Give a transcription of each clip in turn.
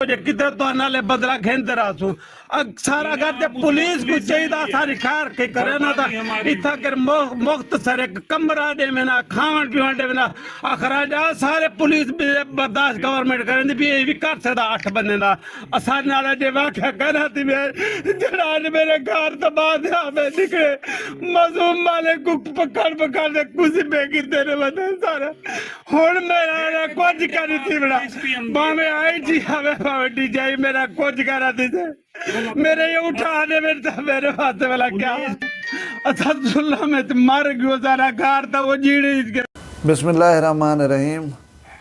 किधर तो नाले बदला खेंद रासू सारा गद्दे पुलिस को चाहिए सारी खार के करे ना था इतना कर मुक्त सारे कमरा दे में ना खावन पीवन दे में ना आखरा जा सारे पुलिस बर्दाश्त गवर्नमेंट करें भी ये भी कर सकता 8 बंदे ना आसान नाला जे वाक्य कहना थी मैं जरा मेरे घर तो बाद में निकले मजूम वाले को पकड़ दे कुछ बेगी तेरे बता सारा हुन मेरा कुछ करी थी बड़ा बामे आई जी हमें पावटी जाई मेरा कुछ करा थी मेरे ये उठाने मेरे हाथ वाला क्या असदुल्लाह में तो मर गयो सारा घर था वो जीड़ी बिस्मिल्लाहिर्रहमानिर्रहीम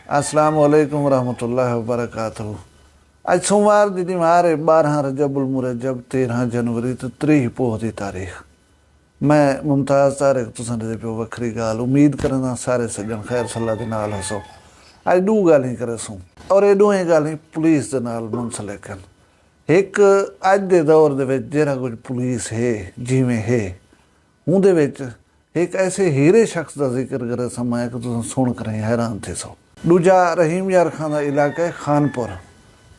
अस्सलाम वालेकुम रहमतुल्लाहि व बरकातहू। आज सोमवार दी मारे 12 रजबुल मुरज्जब 13 जनवरी तो 3 पोह दी तारीख मैं मुमताज़ तारिक तुसां दे पे वखरी गाल उम्मीद करना सारे सज्जन खैर सलाह दे नाल हसो। आज दो गाल करे सो और ये दोवें गाल पुलिस दे नाल मुंसलिक हन। एक अज दे दौर दे विच जिहड़ा कुछ पुलिस है जिवें है उहदे विच एक ऐसे हीरे शख्स का जिक्र करे समय कि तुम सुन कर हैरान थे सो। दूजा रहीम यार खान का इलाका है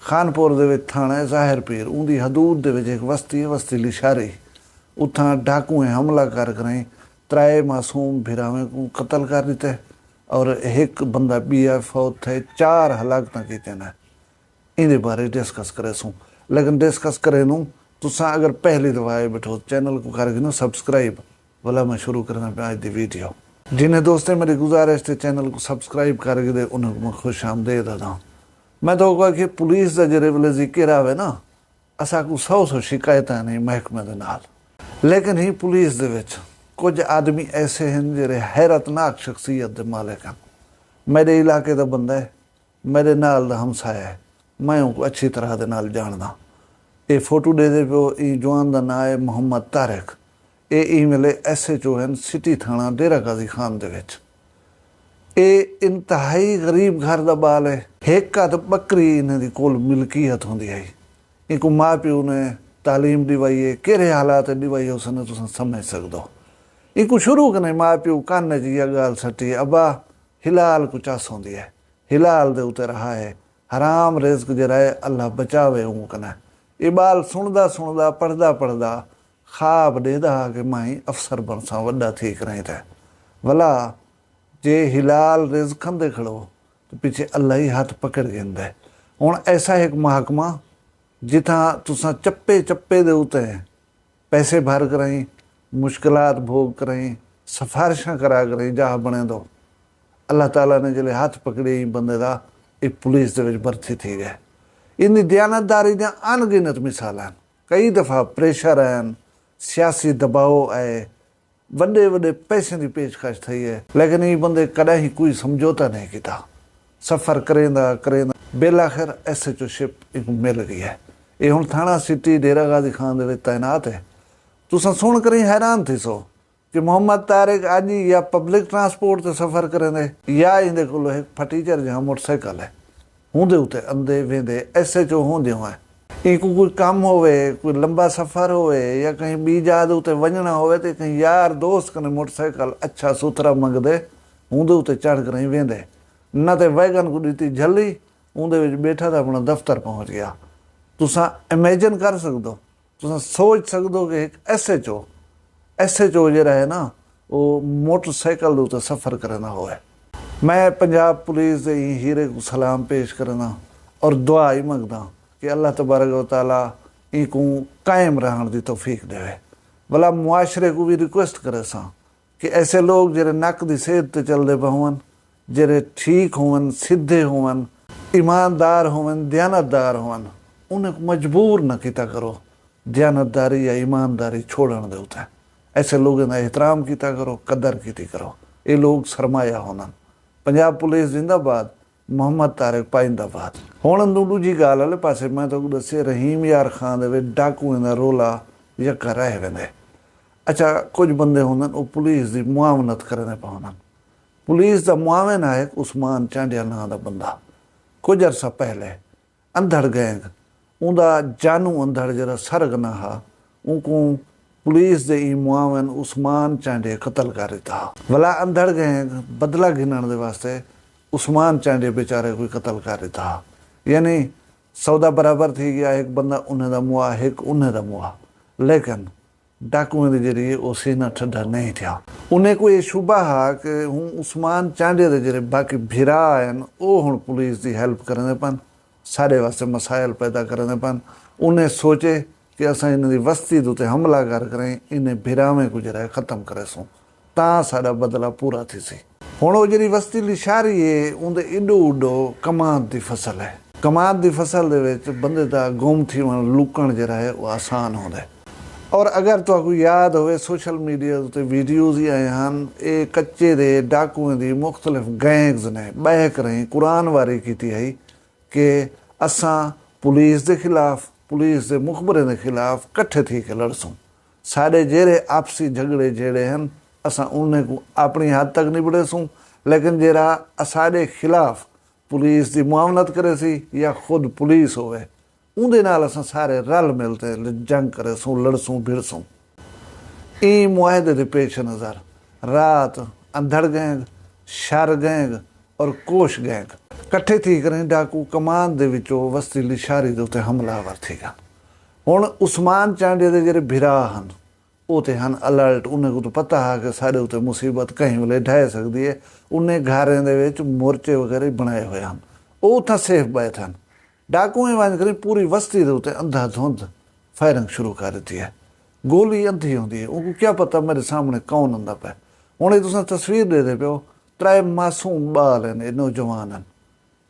खानपुर दे विच थाना है ज़ाहिर पीर उनकी हदूद दे विच एक बस्ती है बस्ती लिशारी उतना डाकुएं हमला कर त्रै मासूम भिरावें को कत्ल कर दिते और एक बंदा BF फौत थे 4 हलाकत कीते ने इहदे बारे डिस्कस करे सूँ। लेकिन डिस्कस करे नूं तुसां अगर पहली दफा आए बैठो चैनल को करके ना सब्सक्राइब वाला मैं शुरू करना पे आज दी वीडियो जिन्हें दोस्तें मेरी गुजारिश थे चैनल को सब्सक्राइब करके दे उन्हें मैं खुश आमदेद अदा। मैं तो कहा कि पुलिस का जेरे वेले जिक्र आवे ना असा को 100 शिकायत नहीं महकमे दे नाल लेकिन ही पुलिस दे विच कुछ आदमी ऐसे हैं जेरे हैरतनाक शख्सियत दे मालिक हैं। मेरे इलाके का बंदा है मेरे नाल दा हमसाया है मैं उनको अच्छी तरह दे नाल जानदा। ये फोटो दे दे पे ई जवान का नाम है मोहम्मद तारिक ये ई वेले SHO हैं सिटी थाना डेरा गाजी खान दे विच। ये इंतहाई गरीब घर का बाल है एक का तो बकरी इन्हें दी कोल मिलकियत होंदी है इनको माँ प्यो ने तालीम दिवाई है केरे हालात दिवाई है उसने तुम समझ सकते इनको शुरू करने माँ प्यो कान जी गाल सटी अब्बा हिलाल को चस होंदी है हिलाल दे उते रहा है हराम रिज़्क जरा है अल्लाह बचावे हूँ कना ये बाल सुनदा पढ़दा ख्वाब देदा कि माई अफसर बनसा वड्डा ठीक रही थे भला जे हिलाल रिज़्क खंदे खड़ो तो पीछे अल्लाह ही हाथ पकड़ गेंदा है। हुण ऐसा एक महकमा जिथा तुसा चप्पे दे उते पैसे भर कराई मुश्किलात भोग कराई सिफारिशां करा कराई जा बने दो अल्लाह ताला ने जिले हाथ पकड़े बंदे दा एक पुलिस दे विच भर्ती थी गए। इनकी दयानतदारी दी अनगिनत मिसाल कई दफ़ा प्रेशर हैं सियासी दबाव आए वड्डे पैसे की पेशकश थी है लेकिन ये बंदे कदा ही कोई समझौता नहीं किया सफ़र करेंदा बेलाखिर SHO शिप इनको मिल गई है। ये हुण थाना सिटी डेरा गाजी खान दे विच तैनात है। तुसां सुन कर ही हैरान थी सो कि मोहम्मद तारिक अज या पब्लिक ट्रांसपोर्ट से सफ़र करेंदे या इहदे कोल एक फटीचर जहाँ मोटरसाइकिल है हुंदे उते अंदे वेंदे SHO होंदे है इनको कोई काम होवे कोई लंबा सफ़र होवे या कहीं बी जाद उते वजना होवे तो कहीं यार दोस्त कने मोटरसाइकिल अच्छा सुथरा मंगदे उहदे उते चढ़ कर वेंदे न तो वैगन को दी झली उहदे विच बैठा तो अपना दफ्तर पहुँच गया। तुसां इमेजिन कर सकदो तुसां सोच सकदो कि एक SHO जिहड़ा है ना वो मोटरसाइकिल दे उते सफ़र करना होवे। मैं पंजाब पुलिस दे हीरे को सलाम पेश करना और दुआ ही मंगदा कि अल्लाह तबारक व तआला इनको कायम रहने की तौफीक देवे। भला मुआशरे को भी रिक्वेस्ट करे सा कि ऐसे लोग जेरे नक की सेहत ते चलते पवन जेरे ठीक होवन सीधे होवन ईमानदार होवन दयानतदार होवन उन्हें मजबूर न किया करो दयानतदारी या ईमानदारी छोड़न दे उते ऐसे लोगों का एहतराम किया करो कदर की करो ये लोग सरमाया होना। पंजाब पुलिस जिंदाबाद मोहम्मद तारिक पाइंदाबाद। हुण दूजी गाल वाले पासे मैं तो दसे रहीम यार खान दे डाकुएं दा रोला यक्का रह वेंदे। अच्छा कुछ बंदे होंदे वो पुलिस की मुआवनत करने पाउंदे। पुलिस का मुआवन है उस्मान चांडिया नां दा बंदा कुछ अरसा पहले अंधड़ गैंग उनका जानू अंधड़ जरा सरगना हा उनको पुलिस दे मुआवन उस्मान चांडे कत्ल कर दिता। भला अंधड़ गैंग बदला गिनण दे वास्ते उस्मान चांडे बेचारे कोई कत्ल कर दिता यानी सौदा बराबर थी गया, एक बंदा उन्हें दा मुआ, एक उन्हें दा मुआ, लेकिन डाकुएं के जरिए वो सीना ठंडा नहीं था। उन्हें कोई ये शुबा हा कि हूँ उस्मान चांडिया के जरिए बाकी भिरा आन वो हुण पुलिस की हेल्प करने पन, सारे वास्ते मसाइल पैदा करने पन। उन्हें सोचे कि असां इन्हां दी वस्ती दे उत्ते हमला करें, इन्हें भिरावें को जरा खत्म करे सूं तां साडा बदला पूरा थी सी। हुण वो जिहड़ी वस्ती लिशारी है उनदे इडो उडो कमाद दी फसल है। कमाद दी फसल दे विच बंदे दा गुम थी वण लुकण जरा है वो आसान होंदा है। और अगर तुहानूं याद होवे सोशल मीडिया उत्ते वीडियोज़ ही आए हैं, ये कच्चे दे डाकुएं दी मुख्तलिफ गैंग्स ने बहक रही कुरान वारी की है कि असां पुलिस के खिलाफ, पुलिस के मुखबरे के खिलाफ कट्ठे थी के लड़सूं। साढ़े जेरे आपसी झगड़े जेड़े हैं असां उन्हें को अपनी हद तक निबड़े सूं, लेकिन जेरा साढ़े खिलाफ पुलिस की मुआवनत करे सी या खुद पुलिस होवे उनके नाल असां सारे रल मिलते जंग करे सूं, लड़सूं भिड़सूं। ई मुआहदे के पेश नज़र रात अंधड़ गैंग, शर गैंग और कोश गैंग कट्ठे थी करें डाकू कमान दे विचों वस्ती लिशारी दे उत्ते हमलावर थी गए। हुण उस्मान चांडिया दे जेरे भिरा हन वो तो हैं अलर्ट, उन्हें को तो पता है कि साढ़े उत्ते मुसीबत कहीं वेले ढह सकती है। उन्हें घरें दे विच मोर्चे वगैरह बनाए हुए हैं, वो उत्थे सेफ बैठे हैं। डाकुएं वंज करी पूरी वस्ती दे उत्ते अंधाधुंध फायरिंग शुरू कर दी है। गोली अंधी होंदी है, उनको क्या पता मेरे सामने कौन आंदा पे। हुण तुसीं तस्वीर दे दे पियो, 3 मासूम बाल हैं, नौजवान हैं,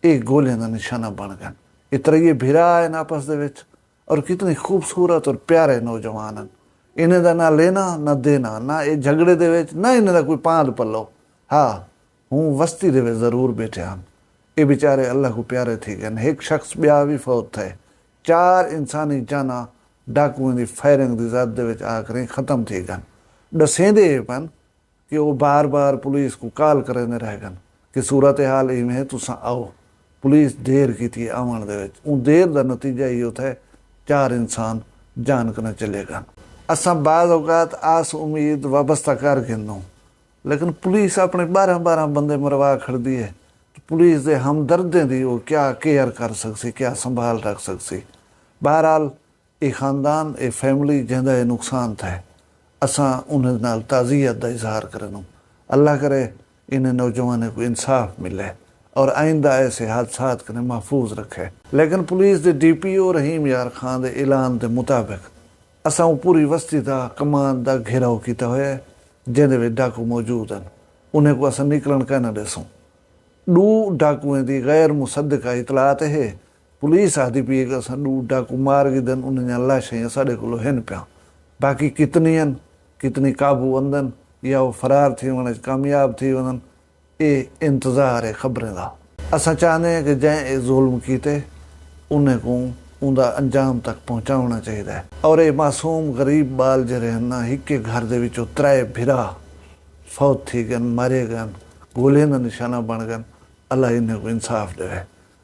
एक गोलियां का निशाना बन गए। ये त्रैये भिरा हैं आपस दे विच और कितनी खूबसूरत और प्यारे नौजवान हैं। इन्हें दा ना लेना ना देना, ना ये झगड़े दे विच ना इन्हें दा कोई पांद पल्लो। हाँ हूँ वस्ती दे विच जरूर बैठे हैं। ये बेचारे अल्लाह को प्यारे थी गए। एक शख्स ब्या भी फौत थे, 4 इंसानी जाना डाकुएं की फायरिंग की जद दे विच आकर खत्म थी गए। दसेंदे पन कि वो बार बार पुलिस को कॉल करेंदे रह गए कि सूरत हाल इवें है, तुसां आओ। पुलिस देर की थी आवन दे विच, उन देर का नतीजा ये थे 4 इंसान जान कर चले गए। असां बाज़ औकात आस उम्मीद वाबस्ता कर गिनूं, लेकिन पुलिस अपने 12-12 बंदे मरवा खड़दी है। तो पुलिस के हमदर्दें की वो क्या केयर कर सकसी, क्या संभाल रख सकसी। बहरहाल ये खानदान, ये फैमिली जिंदा ये नुकसान थे, असां उन्हें नाल ताज़ियत का इजहार करूँ। अल्लाह करे इन्हें नौजवानों को इंसाफ मिले और आइंदा ऐसे हादसात कने महफूज रखे। लेकिन पुलिस के DPO रहीम यार खान के ऐलान के मुताबिक असां पूरी वस्ती का कमान का घेराव किया हुआ है, जिहदे विच डाकू मौजूद हैं। उन्हें को असां निकलन कैं न देसूं। 2 डाकुएं की गैर मुसद्दका इतलात है, पुलिस आदि पी कि असां 2 डाकू मार गिदन, उन्हें लाशें साढ़े को हिन पिया। बाकी कितनी काबू अंदन या वो फरार थी वन कामयाब थी वनन, ये इंतज़ार है खबरें का। असां चाहते हैं कि जैं जुल्म किए उन्हें को उनका अंजाम तक पहुँचाना चाहिए। और ये मासूम गरीब बाल जरे ना हिके घर दे विचों 3 भिरा फौत थी गए, मारे गए, गोलियां का निशाना बन गए। अल्लाह इन्हें को इंसाफ दे।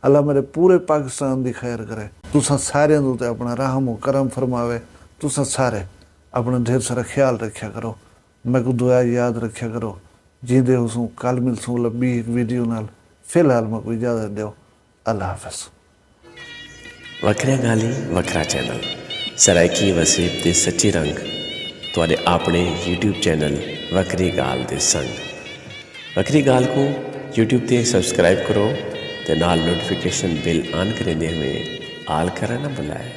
अल्लाह मेरे पूरे पाकिस्तान की खैर करे। तुसां सारे उत्ते अपना रहम करम फरमावे। तुसां सारे अपना ढेर सारा ख्याल रखा करो। मैं को दुआ याद रखा करो। जींदे हुसूं कल मिलसूं लंबी एक वीडियो नाल। फिलहाल मैं को इजाजत दो। अल्लाह हाफिज़। वखरिया गाली वखरा चैनल सराइकी वसीब दे सच्ची रंग तुहाडे अपने YouTube चैनल वखरी गाल दे संग। वखरी गाल को YouTube ते सब्सक्राइब करो ते नाल नोटिफिकेशन बिल ऑन करेंदे हुए आल करा ना बुलाए।